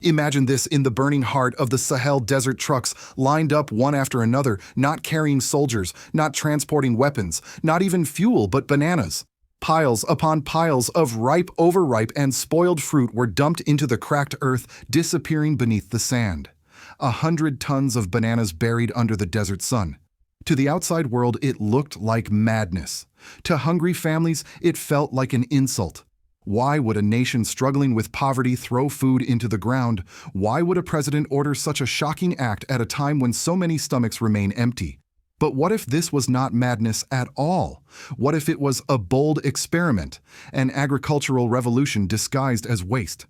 Imagine this in the burning heart of the Sahel desert, trucks lined up one after another, not carrying soldiers, not transporting weapons, not even fuel, but bananas. Piles upon piles of ripe, overripe, and spoiled fruit were dumped into the cracked earth, disappearing beneath the sand. 100 tons of bananas buried under the desert sun. To the outside world, it looked like madness. To hungry families, it felt like an insult. Why would a nation struggling with poverty throw food into the ground? Why would a president order such a shocking act at a time when so many stomachs remain empty? But what if this was not madness at all? What if it was a bold experiment, an agricultural revolution disguised as waste?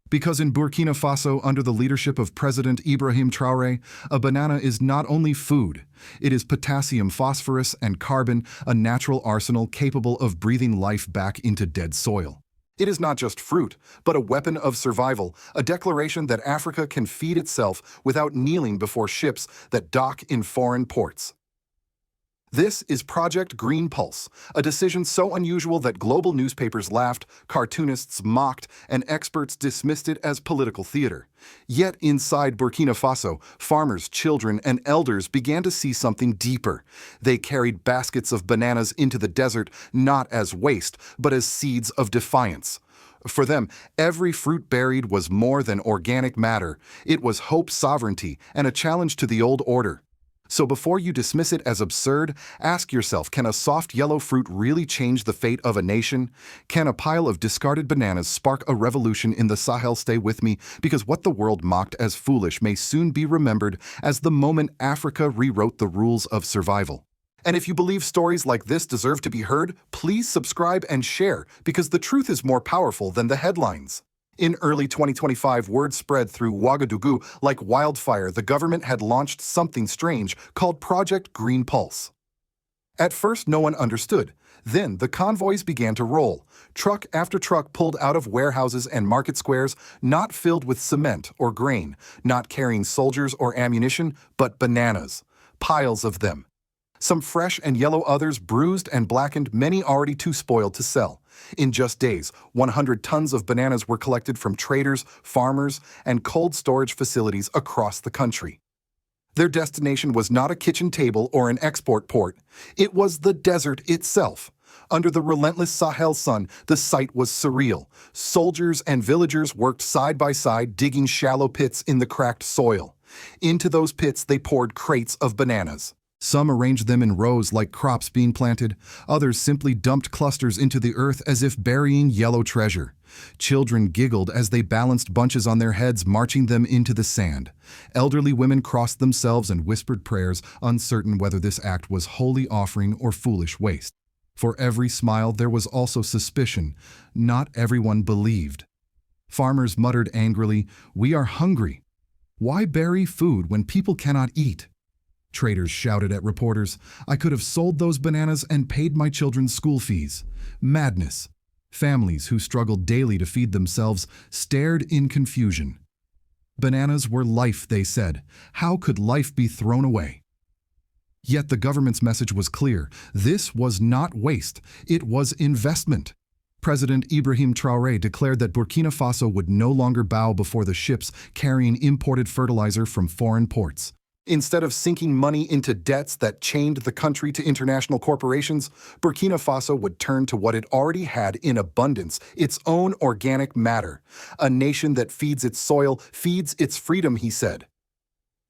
Because in Burkina Faso, under the leadership of President Ibrahim Traoré, a banana is not only food, it is potassium, phosphorus, and carbon, a natural arsenal capable of breathing life back into dead soil. It is not just fruit, but a weapon of survival, a declaration that Africa can feed itself without kneeling before ships that dock in foreign ports. This is Project Green Pulse, a decision so unusual that global newspapers laughed, cartoonists mocked, and experts dismissed it as political theater. Yet inside Burkina Faso, farmers, children, and elders began to see something deeper. They carried baskets of bananas into the desert not as waste, but as seeds of defiance. For them, every fruit buried was more than organic matter. It was hope, sovereignty, and a challenge to the old order. So before you dismiss it as absurd, ask yourself, can a soft yellow fruit really change the fate of a nation? Can a pile of discarded bananas spark a revolution in the Sahel? Stay with me, because what the world mocked as foolish may soon be remembered as the moment Africa rewrote the rules of survival. And if you believe stories like this deserve to be heard, please subscribe and share, because the truth is more powerful than the headlines. In early 2025, word spread through Ouagadougou like wildfire. The government had launched something strange called Project Green Pulse. At first, no one understood. Then the convoys began to roll. Truck after truck pulled out of warehouses and market squares, not filled with cement or grain, not carrying soldiers or ammunition, but bananas. Piles of them. Some fresh and yellow, others bruised and blackened, many already too spoiled to sell. In just days, 100 tons of bananas were collected from traders, farmers, and cold storage facilities across the country. Their destination was not a kitchen table or an export port. It was the desert itself. Under the relentless Sahel sun, the sight was surreal. Soldiers and villagers worked side by side, digging shallow pits in the cracked soil. Into those pits, they poured crates of bananas. Some arranged them in rows like crops being planted. Others simply dumped clusters into the earth as if burying yellow treasure. Children giggled as they balanced bunches on their heads, marching them into the sand. Elderly women crossed themselves and whispered prayers, uncertain whether this act was holy offering or foolish waste. For every smile, there was also suspicion. Not everyone believed. Farmers muttered angrily, "We are hungry. Why bury food when people cannot eat?" Traders shouted at reporters, "I could have sold those bananas and paid my children's school fees." Madness. Families who struggled daily to feed themselves stared in confusion. Bananas were life, they said. How could life be thrown away? Yet the government's message was clear. This was not waste. It was investment. President Ibrahim Traoré declared that Burkina Faso would no longer bow before the ships carrying imported fertilizer from foreign ports. Instead of sinking money into debts that chained the country to international corporations, Burkina Faso would turn to what it already had in abundance, its own organic matter. A nation that feeds its soil, feeds its freedom, he said.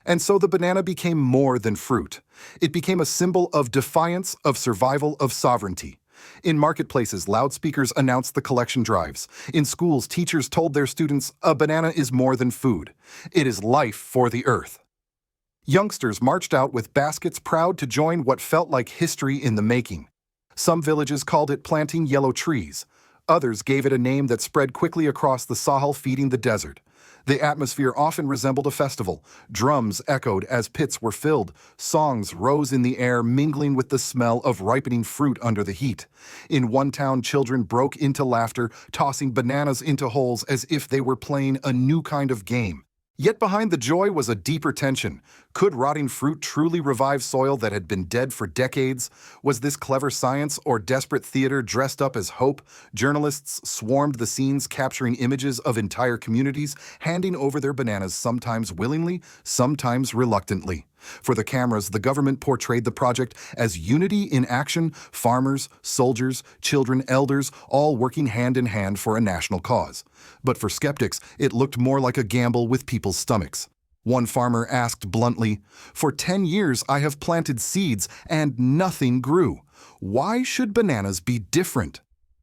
And so the banana became more than fruit. It became a symbol of defiance, of survival, of sovereignty. In marketplaces, loudspeakers announced the collection drives. In schools, teachers told their students, a banana is more than food. It is life for the earth. Youngsters marched out with baskets, proud to join what felt like history in the making. Some villages called it planting yellow trees. Others gave it a name that spread quickly across the Sahel, feeding the desert. The atmosphere often resembled a festival. Drums echoed as pits were filled. Songs rose in the air, mingling with the smell of ripening fruit under the heat. In one town, children broke into laughter, tossing bananas into holes as if they were playing a new kind of game. Yet behind the joy was a deeper tension. Could rotting fruit truly revive soil that had been dead for decades? Was this clever science or desperate theater dressed up as hope? Journalists swarmed the scenes, capturing images of entire communities, handing over their bananas sometimes willingly, sometimes reluctantly. For the cameras, the government portrayed the project as unity in action, farmers, soldiers, children, elders, all working hand in hand for a national cause. But for skeptics, it looked more like a gamble with people's stomachs. One farmer asked bluntly, "For 10 years I have planted seeds and nothing grew. Why should bananas be different?"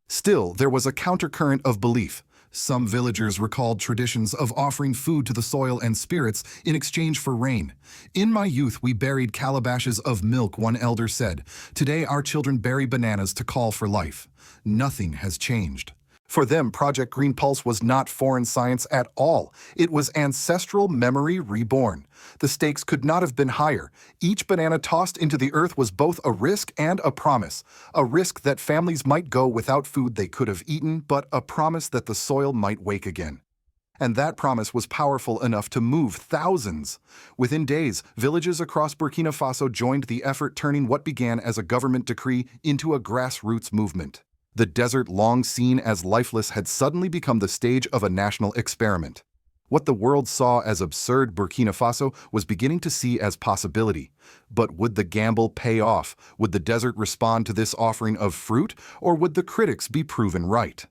Still, there was a countercurrent of belief. Some villagers recalled traditions of offering food to the soil and spirits in exchange for rain. "In my youth we buried calabashes of milk," one elder said. "Today our children bury bananas to call for life." Nothing has changed. For them, Project Green Pulse was not foreign science at all. It was ancestral memory reborn. The stakes could not have been higher. Each banana tossed into the earth was both a risk and a promise. A risk that families might go without food they could have eaten, but a promise that the soil might wake again. And that promise was powerful enough to move thousands. Within days, villages across Burkina Faso joined the effort, turning what began as a government decree into a grassroots movement. The desert, long seen as lifeless, had suddenly become the stage of a national experiment. What the world saw as absurd, Burkina Faso was beginning to see as possibility. But would the gamble pay off? Would the desert respond to this offering of fruit, or would the critics be proven right?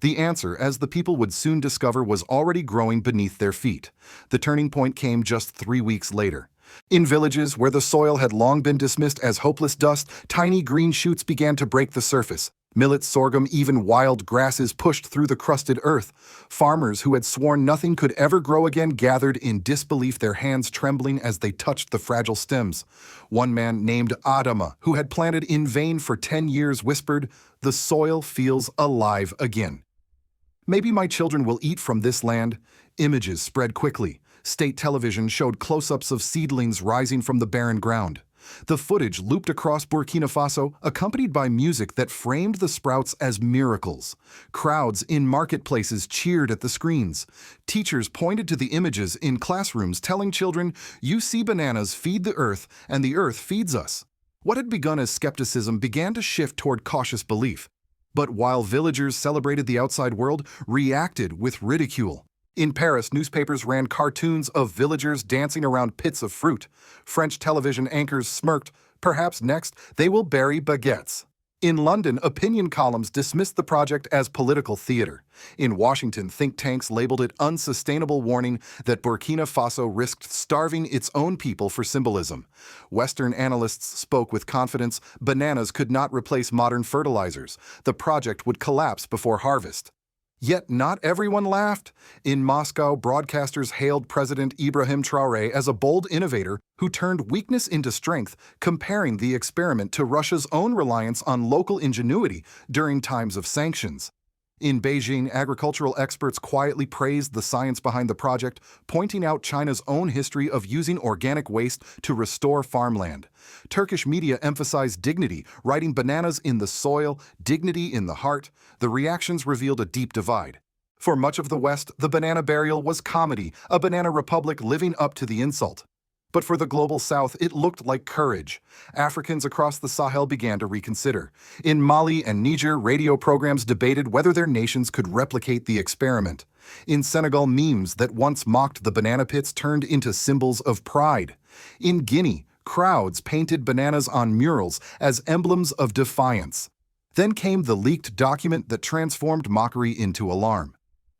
The answer, as the people would soon discover, was already growing beneath their feet. The turning point came just 3 weeks later. In villages where the soil had long been dismissed as hopeless dust, tiny green shoots began to break the surface. Millet, sorghum, even wild grasses pushed through the crusted earth. Farmers who had sworn nothing could ever grow again gathered in disbelief, their hands trembling as they touched the fragile stems. One man named Adama, who had planted in vain for 10 years, whispered, "The soil feels alive again. Maybe my children will eat from this land." Images spread quickly. State television showed close-ups of seedlings rising from the barren ground. The footage looped across Burkina Faso, accompanied by music that framed the sprouts as miracles. Crowds in marketplaces cheered at the screens. Teachers pointed to the images in classrooms, telling children, "You see bananas feed the earth, and the earth feeds us." What had begun as skepticism began to shift toward cautious belief. But while villagers celebrated, the outside world reacted with ridicule. In Paris, newspapers ran cartoons of villagers dancing around pits of fruit. French television anchors smirked, "Perhaps next they will bury baguettes." In London, opinion columns dismissed the project as political theater. In Washington, think tanks labeled it unsustainable, warning that Burkina Faso risked starving its own people for symbolism. Western analysts spoke with confidence. Bananas could not replace modern fertilizers. The project would collapse before harvest. Yet not everyone laughed. In Moscow, broadcasters hailed President Ibrahim Traoré as a bold innovator who turned weakness into strength, comparing the experiment to Russia's own reliance on local ingenuity during times of sanctions. In Beijing, agricultural experts quietly praised the science behind the project, pointing out China's own history of using organic waste to restore farmland. Turkish media emphasized dignity, writing "bananas in the soil, dignity in the heart." The reactions revealed a deep divide. For much of the West, the banana burial was comedy, a banana republic living up to the insult. But for the global South, it looked like courage. Africans across the Sahel began to reconsider. In Mali and Niger, radio programs debated whether their nations could replicate the experiment. In Senegal, memes that once mocked the banana pits turned into symbols of pride. In Guinea, crowds painted bananas on murals as emblems of defiance. Then came the leaked document that transformed mockery into alarm.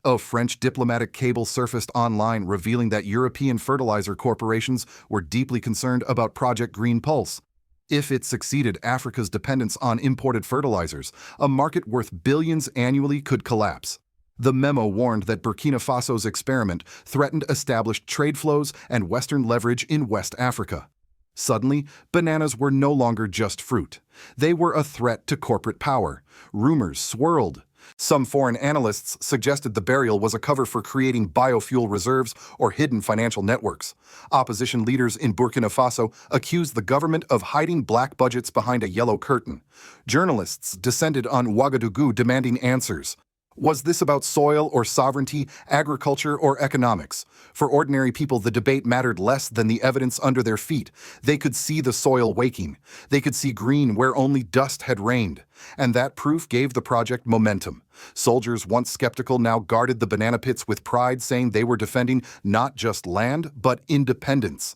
A French diplomatic cable surfaced online revealing that European fertilizer corporations were deeply concerned about Project Green Pulse. If it succeeded, Africa's dependence on imported fertilizers, a market worth billions annually, could collapse. The memo warned that Burkina Faso's experiment threatened established trade flows and Western leverage in West Africa. Suddenly, bananas were no longer just fruit. They were a threat to corporate power. Rumors swirled. Some foreign analysts suggested the burial was a cover for creating biofuel reserves or hidden financial networks. Opposition leaders in Burkina Faso accused the government of hiding black budgets behind a yellow curtain. Journalists descended on Ouagadougou demanding answers. Was this about soil or sovereignty, agriculture or economics? For ordinary people, the debate mattered less than the evidence under their feet. They could see the soil waking. They could see green where only dust had reigned. And that proof gave the project momentum. Soldiers, once skeptical, now guarded the banana pits with pride, saying they were defending not just land, but independence.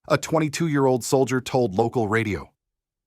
A 22-year-old soldier told local radio,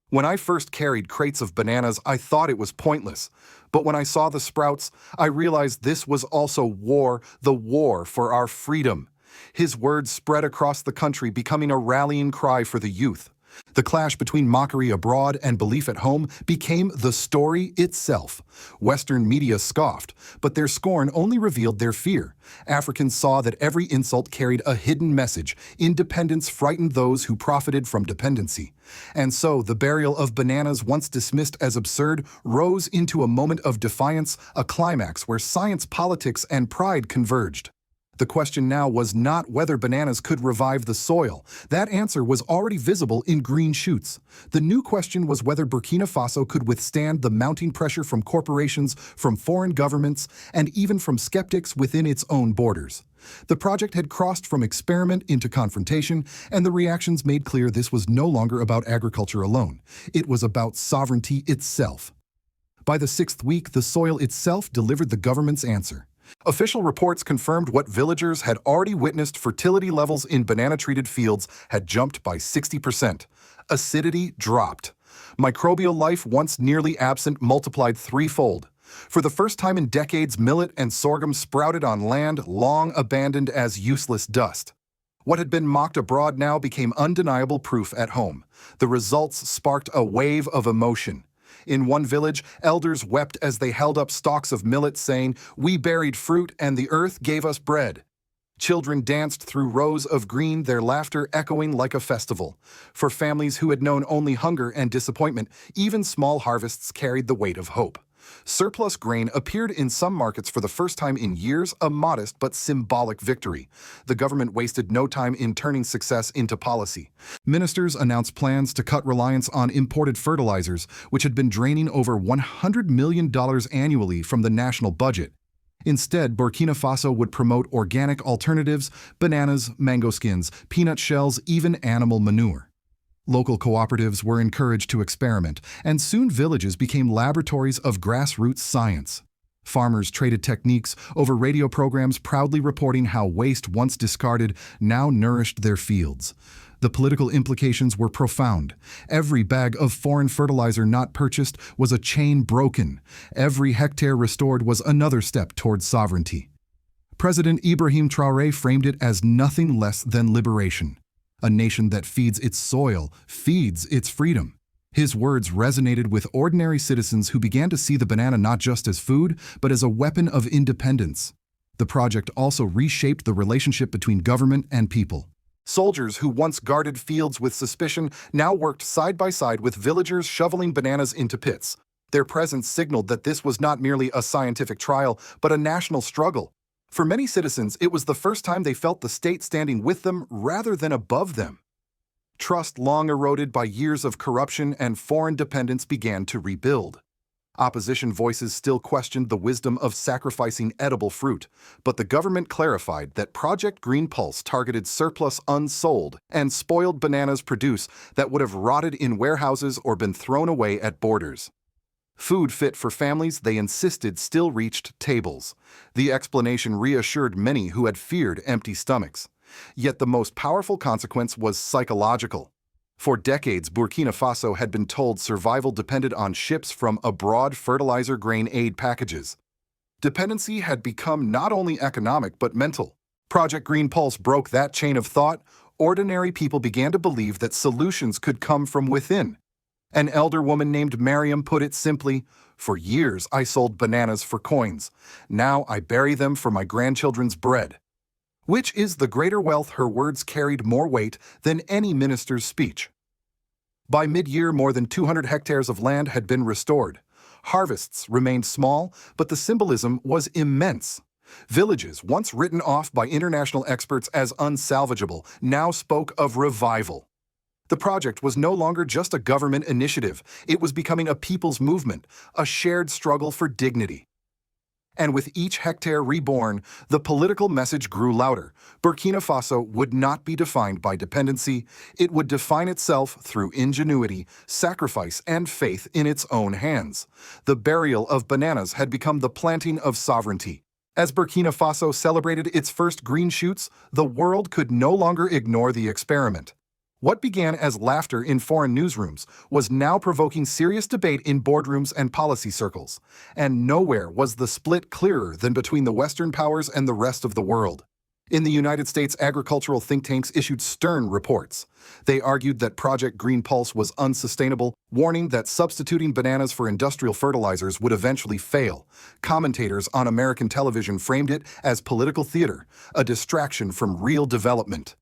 "When I first carried crates of bananas, I thought it was pointless. But when I saw the sprouts, I realized this was also war, the war for our freedom." His words spread across the country, becoming a rallying cry for the youth. The clash between mockery abroad and belief at home became the story itself. Western media scoffed, but their scorn only revealed their fear. Africans saw that every insult carried a hidden message. Independence frightened those who profited from dependency. And so the burial of bananas, once dismissed as absurd, rose into a moment of defiance, a climax where science, politics, and pride converged. The question now was not whether bananas could revive the soil. That answer was already visible in green shoots. The new question was whether Burkina Faso could withstand the mounting pressure from corporations, from foreign governments, and even from skeptics within its own borders. The project had crossed from experiment into confrontation, and the reactions made clear this was no longer about agriculture alone. It was about sovereignty itself. By the sixth week, the soil itself delivered the government's answer. Official reports confirmed what villagers had already witnessed. Fertility levels in banana-treated fields had jumped by 60%. Acidity dropped. Microbial life, once nearly absent, multiplied threefold. For the first time in decades, millet and sorghum sprouted on land long abandoned as useless dust. What had been mocked abroad now became undeniable proof at home. The results sparked a wave of emotion. In one village, elders wept as they held up stalks of millet, saying, "We buried fruit and the earth gave us bread." Children danced through rows of green, their laughter echoing like a festival. For families who had known only hunger and disappointment, even small harvests carried the weight of hope. Surplus grain appeared in some markets for the first time in years, a modest but symbolic victory. The government wasted no time in turning success into policy. Ministers announced plans to cut reliance on imported fertilizers, which had been draining over $100 million annually from the national budget. Instead, Burkina Faso would promote organic alternatives: bananas, mango skins, peanut shells, even animal manure. Local cooperatives were encouraged to experiment, and soon villages became laboratories of grassroots science. Farmers traded techniques over radio programs, proudly reporting how waste once discarded now nourished their fields. The political implications were profound. Every bag of foreign fertilizer not purchased was a chain broken. Every hectare restored was another step towards sovereignty. President Ibrahim Traoré framed it as nothing less than liberation. A nation that feeds its soil, feeds its freedom. His words resonated with ordinary citizens who began to see the banana not just as food, but as a weapon of independence. The project also reshaped the relationship between government and people. Soldiers who once guarded fields with suspicion now worked side by side with villagers shoveling bananas into pits. Their presence signaled that this was not merely a scientific trial, but a national struggle. For many citizens, it was the first time they felt the state standing with them rather than above them. Trust, long eroded by years of corruption and foreign dependence, began to rebuild. Opposition voices still questioned the wisdom of sacrificing edible fruit, but the government clarified that Project Green Pulse targeted surplus unsold and spoiled bananas produced that would have rotted in warehouses or been thrown away at borders. Food fit for families, they insisted, still reached tables. The explanation reassured many who had feared empty stomachs. Yet the most powerful consequence was psychological. For decades, Burkina Faso had been told survival depended on ships from abroad fertilizer grain aid packages. Dependency had become not only economic but mental. Project Green Pulse broke that chain of thought. Ordinary people began to believe that solutions could come from within. An elder woman named Mariam put it simply, "For years I sold bananas for coins. Now I bury them for my grandchildren's bread." Which is the greater wealth? Her words carried more weight than any minister's speech. By mid-year, more than 200 hectares of land had been restored. Harvests remained small, but the symbolism was immense. Villages, once written off by international experts as unsalvageable, now spoke of revival. The project was no longer just a government initiative. It was becoming a people's movement, a shared struggle for dignity. And with each hectare reborn, the political message grew louder. Burkina Faso would not be defined by dependency. It would define itself through ingenuity, sacrifice, and faith in its own hands. The burial of bananas had become the planting of sovereignty. As Burkina Faso celebrated its first green shoots, the world could no longer ignore the experiment. What began as laughter in foreign newsrooms was now provoking serious debate in boardrooms and policy circles. And nowhere was the split clearer than between the Western powers and the rest of the world. In the United States, agricultural think tanks issued stern reports. They argued that Project Green Pulse was unsustainable, warning that substituting bananas for industrial fertilizers would eventually fail. Commentators on American television framed it as political theater, a distraction from real development.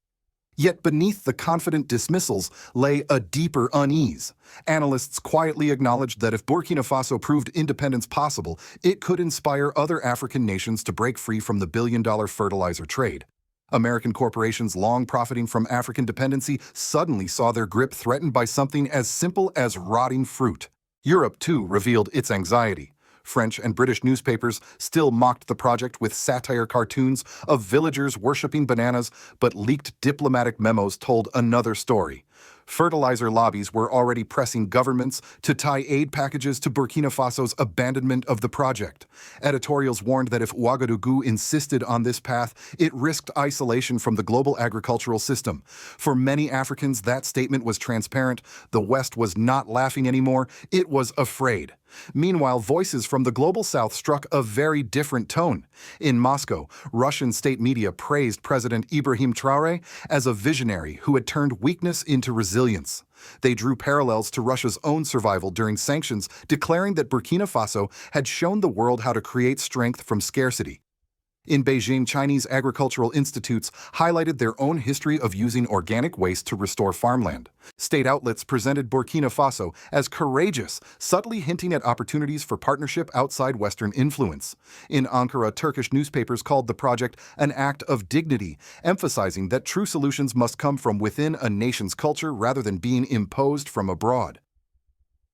Yet beneath the confident dismissals lay a deeper unease. Analysts quietly acknowledged that if Burkina Faso proved independence possible, it could inspire other African nations to break free from the billion-dollar fertilizer trade. American corporations long profiting from African dependency suddenly saw their grip threatened by something as simple as rotting fruit. Europe, too, revealed its anxiety. French and British newspapers still mocked the project with satire cartoons of villagers worshipping bananas, but leaked diplomatic memos told another story. Fertilizer lobbies were already pressing governments to tie aid packages to Burkina Faso's abandonment of the project. Editorials warned that if Ouagadougou insisted on this path, it risked isolation from the global agricultural system. For many Africans, that statement was transparent. The West was not laughing anymore, it was afraid. Meanwhile, voices from the global south struck a very different tone. In Moscow, Russian state media praised President Ibrahim Traoré as a visionary who had turned weakness into resilience. They drew parallels to Russia's own survival during sanctions, declaring that Burkina Faso had shown the world how to create strength from scarcity. In Beijing, Chinese agricultural institutes highlighted their own history of using organic waste to restore farmland. State outlets presented Burkina Faso as courageous, subtly hinting at opportunities for partnership outside Western influence. In Ankara, Turkish newspapers called the project an act of dignity, emphasizing that true solutions must come from within a nation's culture rather than being imposed from abroad.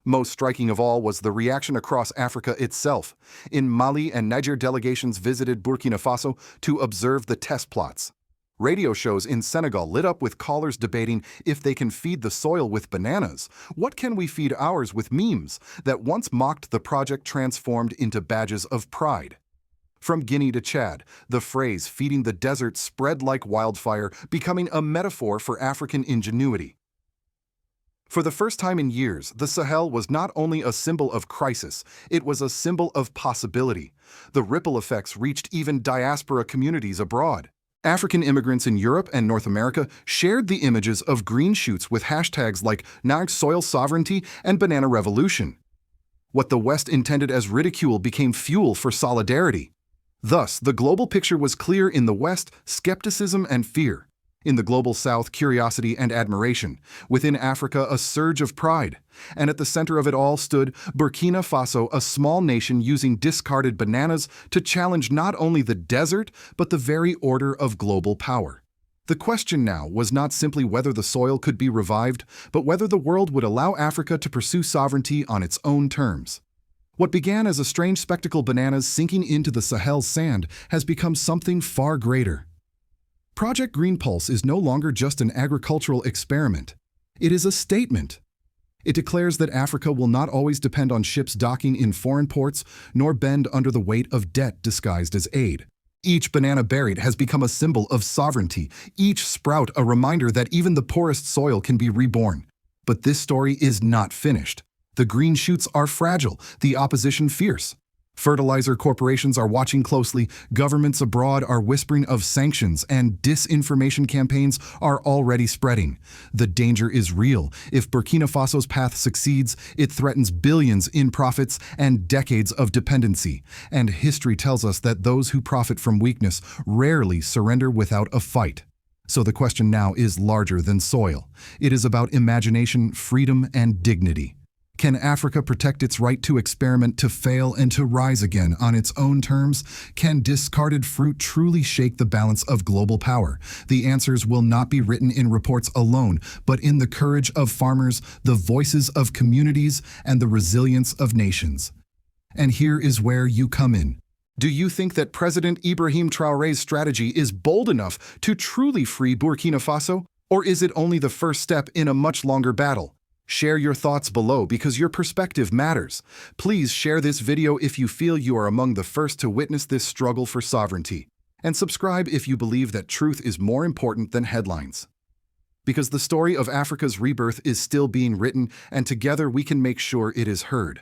Most striking of all was the reaction across Africa itself. In Mali and Niger, delegations visited Burkina Faso to observe the test plots. Radio shows in Senegal lit up with callers debating if they can feed the soil with bananas. What can we feed ours with memes that once mocked the project transformed into badges of pride? From Guinea to Chad, the phrase feeding the desert spread like wildfire, becoming a metaphor for African ingenuity. For the first time in years, the Sahel was not only a symbol of crisis, it was a symbol of possibility. The ripple effects reached even diaspora communities abroad. African immigrants in Europe and North America shared the images of green shoots with hashtags like Nag Soil Sovereignty and Banana Revolution. What the West intended as ridicule became fuel for solidarity. Thus, the global picture was clear: in the West, skepticism and fear. In the global South, curiosity and admiration. Within Africa, a surge of pride. And at the center of it all stood Burkina Faso, a small nation using discarded bananas to challenge not only the desert, but the very order of global power. The question now was not simply whether the soil could be revived, but whether the world would allow Africa to pursue sovereignty on its own terms. What began as a strange spectacle, bananas sinking into the Sahel's sand, has become something far greater. Project Green Pulse is no longer just an agricultural experiment. It is a statement. It declares that Africa will not always depend on ships docking in foreign ports, nor bend under the weight of debt disguised as aid. Each banana buried has become a symbol of sovereignty, each sprout a reminder that even the poorest soil can be reborn. But this story is not finished. The green shoots are fragile, the opposition fierce. Fertilizer corporations are watching closely, governments abroad are whispering of sanctions, and disinformation campaigns are already spreading. The danger is real. If Burkina Faso's path succeeds, it threatens billions in profits and decades of dependency. And history tells us that those who profit from weakness rarely surrender without a fight. So the question now is larger than soil. It is about imagination, freedom, and dignity. Can Africa protect its right to experiment, to fail, and to rise again on its own terms? Can discarded fruit truly shake the balance of global power? The answers will not be written in reports alone, but in the courage of farmers, the voices of communities, and the resilience of nations. And here is where you come in. Do you think that President Ibrahim Traoré's strategy is bold enough to truly free Burkina Faso? Or is it only the first step in a much longer battle? Share your thoughts below because your perspective matters. Please share this video if you feel you are among the first to witness this struggle for sovereignty. And subscribe if you believe that truth is more important than headlines. Because the story of Africa's rebirth is still being written, and together we can make sure it is heard.